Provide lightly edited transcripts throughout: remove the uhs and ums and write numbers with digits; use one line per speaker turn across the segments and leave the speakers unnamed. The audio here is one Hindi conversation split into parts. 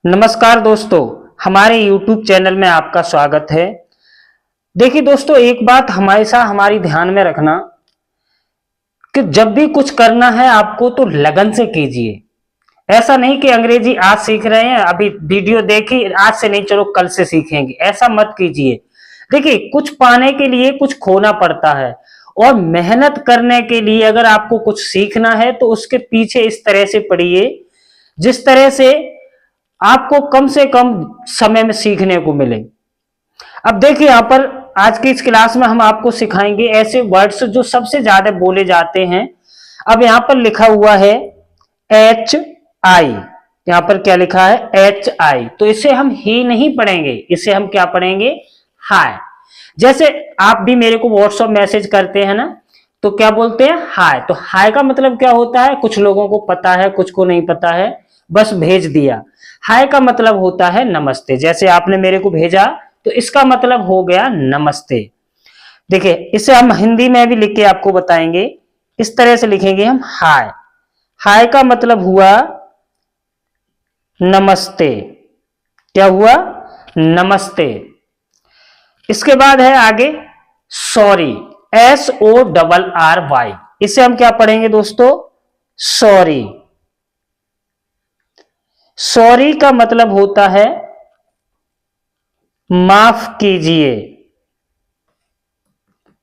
नमस्कार दोस्तों, हमारे YouTube चैनल में आपका स्वागत है। देखिए दोस्तों, एक बात हमेशा हमारी ध्यान में रखना कि जब भी कुछ करना है आपको तो लगन से कीजिए। ऐसा नहीं कि अंग्रेजी आज सीख रहे हैं, अभी वीडियो देखी, आज से नहीं, चलो कल से सीखेंगे, ऐसा मत कीजिए। देखिए, कुछ पाने के लिए कुछ खोना पड़ता है और मेहनत करने के लिए अगर आपको कुछ सीखना है तो उसके पीछे इस तरह से पढ़िए जिस तरह से आपको कम से कम समय में सीखने को मिले। अब देखिए, यहां पर आज की इस क्लास में हम आपको सिखाएंगे ऐसे वर्ड्स जो सबसे ज्यादा बोले जाते हैं। अब यहां पर लिखा हुआ है एच आई, यहां पर क्या लिखा है एच आई, तो इसे हम ही नहीं पढ़ेंगे, इसे हम क्या पढ़ेंगे हाय। जैसे आप भी मेरे को व्हाट्सएप मैसेज करते हैं ना, तो क्या बोलते हैं हाय। तो हाय का मतलब क्या होता है, कुछ लोगों को पता है, कुछ को नहीं पता है, बस भेज दिया। हाय का मतलब होता है नमस्ते। जैसे आपने मेरे को भेजा तो इसका मतलब हो गया नमस्ते। देखिए, इसे हम हिंदी में भी लिख के आपको बताएंगे। इस तरह से लिखेंगे हम हाय। हाय का मतलब हुआ नमस्ते। क्या हुआ नमस्ते। इसके बाद है आगे सॉरी, SORRY। इसे हम क्या पढ़ेंगे दोस्तों, सॉरी। सॉरी का मतलब होता है माफ कीजिए।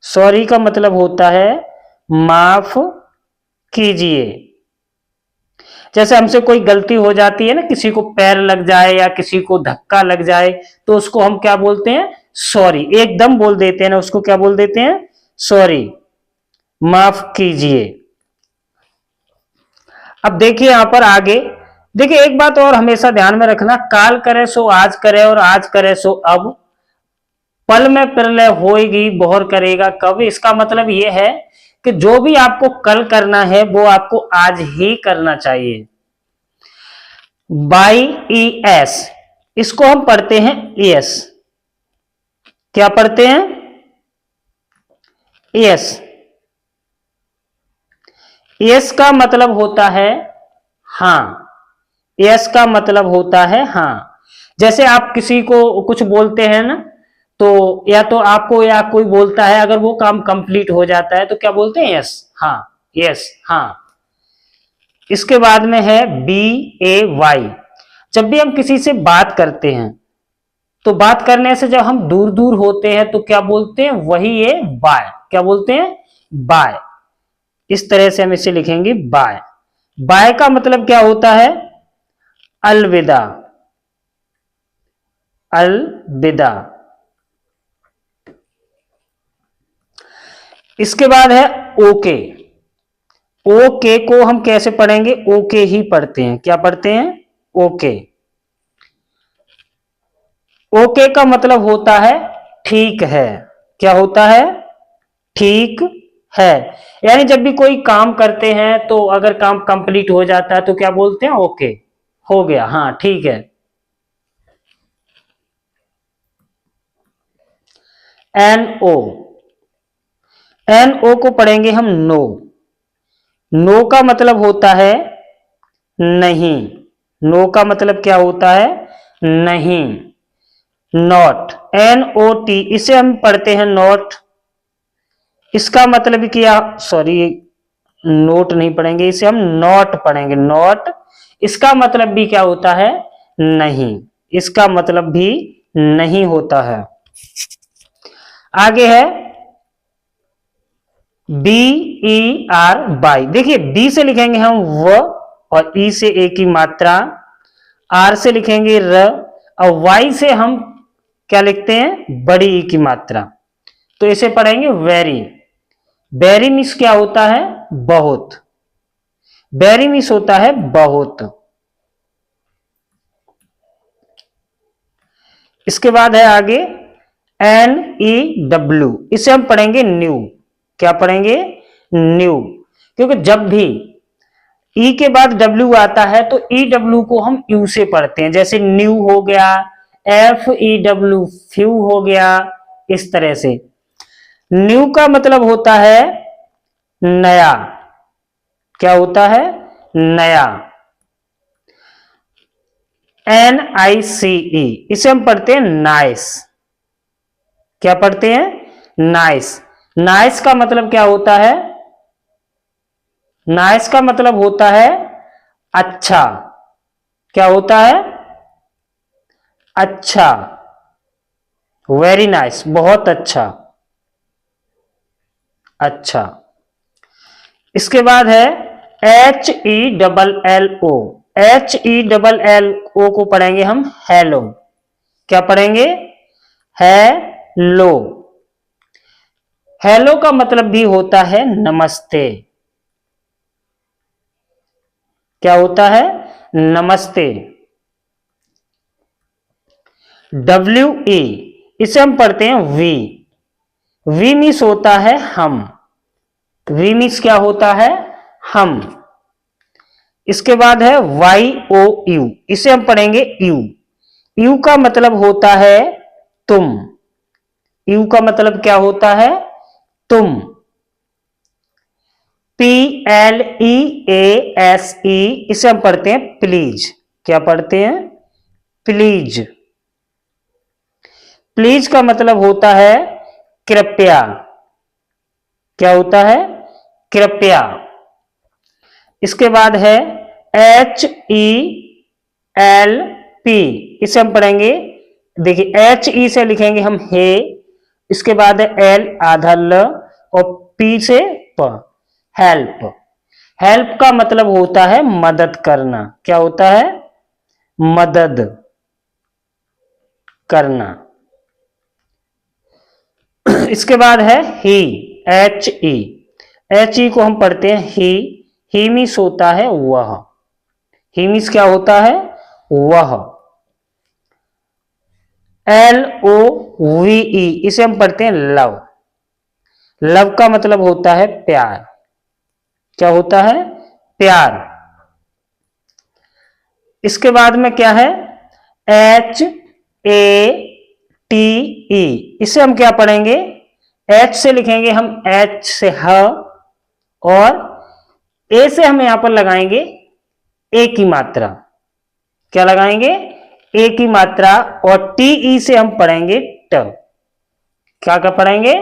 सॉरी का मतलब होता है माफ कीजिए। जैसे हमसे कोई गलती हो जाती है ना, किसी को पैर लग जाए या किसी को धक्का लग जाए, तो उसको हम क्या बोलते हैं सॉरी। एकदम बोल देते हैं ना, उसको क्या बोल देते हैं सॉरी, माफ कीजिए। अब देखिए यहां पर आगे, देखिए एक बात और हमेशा ध्यान में रखना, काल करे सो आज करे और आज करे सो अब, पल में प्रलय होएगी बहुर करेगा कब। इसका मतलब यह है कि जो भी आपको कल करना है वो आपको आज ही करना चाहिए। बाई ई एस, इसको हम पढ़ते हैं एस। क्या पढ़ते हैं एस। एस का मतलब होता है हां। एस का मतलब होता है हां। जैसे आप किसी को कुछ बोलते हैं ना, तो या तो आपको या कोई बोलता है, अगर वो काम कंप्लीट हो जाता है तो क्या बोलते हैं यस, हाँ, यस, हाँ। इसके बाद में है BAY। जब भी हम किसी से बात करते हैं तो बात करने से जब हम दूर दूर होते हैं तो क्या बोलते हैं, वही ये बाय। क्या बोलते हैं बाय। इस तरह से हम इसे लिखेंगे बाय। बाय का मतलब क्या होता है अलविदा। अलविदा। इसके बाद है ओके। ओके को हम कैसे पढ़ेंगे, ओके ही पढ़ते हैं। क्या पढ़ते हैं ओके। ओके का मतलब होता है ठीक है। क्या होता है ठीक है। यानी जब भी कोई काम करते हैं तो अगर काम कंप्लीट हो जाता है तो क्या बोलते हैं ओके, हो गया, हाँ ठीक है। NO, NO को पढ़ेंगे हम नो। नो का मतलब होता है नहीं। नो का मतलब क्या होता है नहीं। नॉट, NOT, इसे हम पढ़ते हैं नॉट। इसका मतलब क्या, सॉरी, नोट नहीं पढ़ेंगे, इसे हम नॉट पढ़ेंगे नॉट। इसका मतलब भी क्या होता है नहीं। इसका मतलब भी नहीं होता है। आगे है BER बाई। देखिए, बी से लिखेंगे हम व और ई से ए की मात्रा, आर से लिखेंगे र और वाई से हम क्या लिखते हैं बड़ी ई की मात्रा। तो इसे पढ़ेंगे वेरी। वेरी मीन्स क्या होता है बहुत। वेरी मीन्स होता है बहुत। इसके बाद है आगे NEW, इसे हम पढ़ेंगे न्यू। क्या पढ़ेंगे न्यू। क्योंकि जब भी ई के बाद डब्ल्यू आता है तो EW को हम यू से पढ़ते हैं। जैसे न्यू हो गया, FEW फ्यू हो गया, इस तरह से। न्यू का मतलब होता है नया। क्या होता है नया। NICE, इसे हम पढ़ते हैं नाइस। क्या पढ़ते हैं? नाइस। नाइस का मतलब क्या होता है? नाइस का मतलब होता है अच्छा। क्या होता है? अच्छा। वेरी नाइस, बहुत अच्छा। अच्छा। इसके बाद है HELLO। HELLO को पढ़ेंगे हम हेलो। क्या पढ़ेंगे? हेलो। हेलो का मतलब भी होता है नमस्ते। क्या होता है? नमस्ते। WE, इसे हम पढ़ते हैं वी। वी मीन्स होता है हम। वी मीन्स क्या होता है? हम। इसके बाद है YOU, इसे हम पढ़ेंगे यू। यू का मतलब होता है तुम। यू का मतलब क्या होता है? तुम। PLEASE, इसे हम पढ़ते हैं प्लीज। क्या पढ़ते हैं? प्लीज। प्लीज का मतलब होता है कृपया। क्या होता है? कृपया। इसके बाद है HELP, इसे हम पढ़ेंगे, देखिए HE से लिखेंगे हम हे, इसके बाद है L आधा ल और P से प, हेल्प। हेल्प का मतलब होता है मदद करना। क्या होता है? मदद करना। इसके बाद है ही। HE, HE को हम पढ़ते हैं ही मीन्स होता है वह। ही मीन्स क्या होता है? वह। LOVE, इसे हम पढ़ते हैं लव। लव का मतलब होता है प्यार। क्या होता है? प्यार। इसके बाद में क्या है? HATE, इसे हम क्या पढ़ेंगे? H से लिखेंगे हम H से ह, और A से हम यहां पर लगाएंगे ए की मात्रा। क्या लगाएंगे? ए की मात्रा। और TE से हम पढ़ेंगे ट। क्या क्या पढ़ेंगे?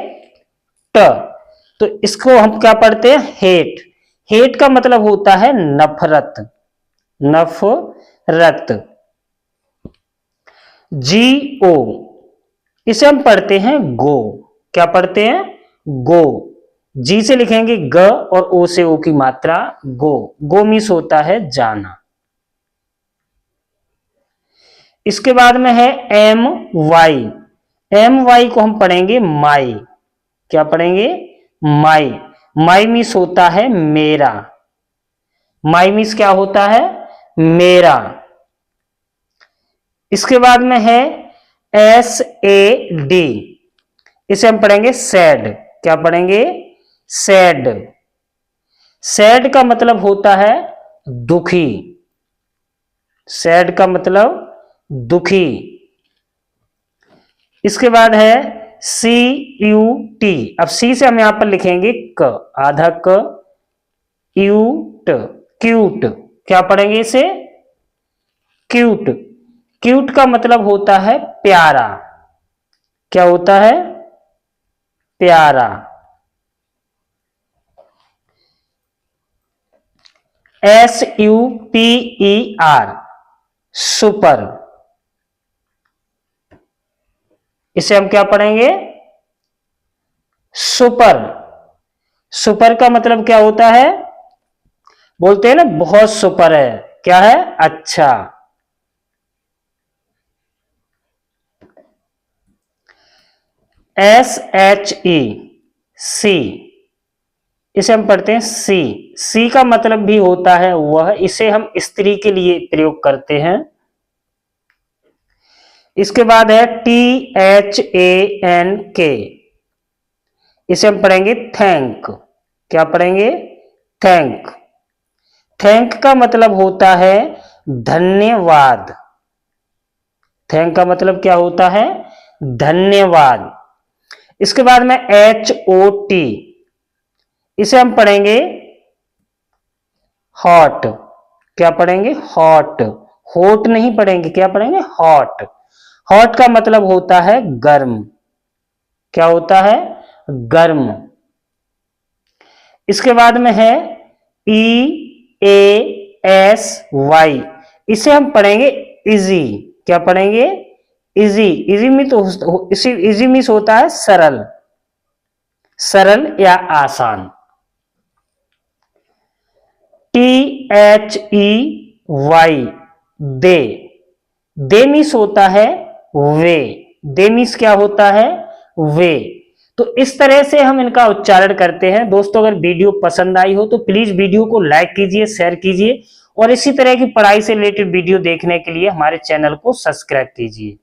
ट। तो इसको हम क्या पढ़ते हैं? हेट। हेट का मतलब होता है नफरत। नफरत। GO, इसे हम पढ़ते हैं गो। क्या पढ़ते हैं? गो। जी से लिखेंगे ग और ओ से ओ की मात्रा गो। गो मीन्स होता है जाना। इसके बाद में है MY। MY को हम पढ़ेंगे माई। क्या पढ़ेंगे? माई। माई मीन्स होता है मेरा। माई मीन्स क्या होता है? मेरा। इसके बाद में है SAD, इसे हम पढ़ेंगे सैड। क्या पढ़ेंगे? सैड। सैड का मतलब होता है दुखी। सैड का मतलब दुखी। इसके बाद है CUT। अब सी से हम यहां पर लिखेंगे क, आधा क, यूट, क्यूट। क्या पढ़ेंगे इसे? क्यूट। क्यूट का मतलब होता है प्यारा। क्या होता है? प्यारा। SUPER, super. इसे हम क्या पढ़ेंगे? सुपर। सुपर का मतलब क्या होता है? बोलते हैं ना बहुत सुपर है। क्या है? अच्छा। SHE, सी, इसे हम पढ़ते हैं सी। सी का मतलब भी होता है वह, इसे हम स्त्री के लिए प्रयोग करते हैं। इसके बाद है THANK, इसे हम पढ़ेंगे थैंक। क्या पढ़ेंगे? थैंक। थैंक का मतलब होता है धन्यवाद। थैंक का मतलब क्या होता है? धन्यवाद। इसके बाद में HOT, इसे हम पढ़ेंगे हॉट। क्या पढ़ेंगे? हॉट। हॉट नहीं पढ़ेंगे, क्या पढ़ेंगे? हॉट। हॉट का मतलब होता है गर्म। क्या होता है? गर्म। इसके बाद में है EASY, इसे हम पढ़ेंगे इजी। क्या पढ़ेंगे? इजी। इजी में तो इजी मीन्स होता है सरल, सरल या आसान। THEY, they. दे मीन्स होता है वे। दे मीन्स क्या होता है? वे। तो इस तरह से हम इनका उच्चारण करते हैं। दोस्तों अगर वीडियो पसंद आई हो तो प्लीज वीडियो को लाइक कीजिए, शेयर कीजिए और इसी तरह की पढ़ाई से रिलेटेड वीडियो देखने के लिए हमारे चैनल को सब्सक्राइब कीजिए।